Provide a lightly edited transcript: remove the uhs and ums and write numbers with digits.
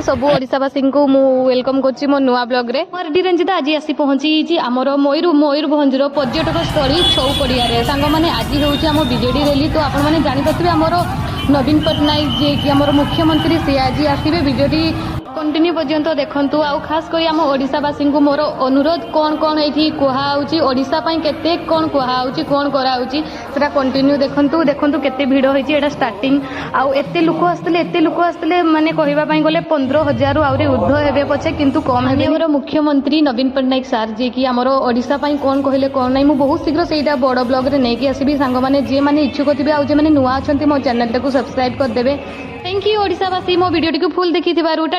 सबू ओडिशावासी को मु वेलकम करछि मो नुआ ब्लॉग रे आरडी रंजिता आज आसी पहुंची आमर मयूरभंजर पर्यटक स्थली छौपड़िया रे सांग माने आज होउछि हम बीजेडी रैली। तो आपण माने जानि पथिबे हमर नवीन पट्टनायक जे कि हमर मुख्यमंत्री से आज आसीबे बीजेडी कंटिन्यू पर्यंत देखंतु आ खास करी हम ओडिशावासी को मोर अनुरोध कौन कौन एठी कुहा होउछि ओडिशा पई केते कौन कुहा होउछि कौन करा होउछि सेटा कंटिन्यू देखंतु देखंतु केते भीड़ होइछि एटा स्टार्टिंग आ एते लोक आस्तले माने कहबा पई गले 15,000 रु आउरी ऊर्ध्व हेबे पछे किंतु कम हेबे। हमर मुख्यमंत्री नवीन पट्टनायक सर जे कि हमर ओडिशा पई कौन कहले कौन नै मु बहुत शीघ्र सेटा बड़ ब्लॉग रे नै कि आसीबी सांग माने जे माने इच्छुक थिबे आ जे माने नुआ अछंती मो चैनल टाको सब्सक्राइब कर देबे। थैंक यू ओडिशावासी मो वीडियो टिको फुल देखि थिबारु।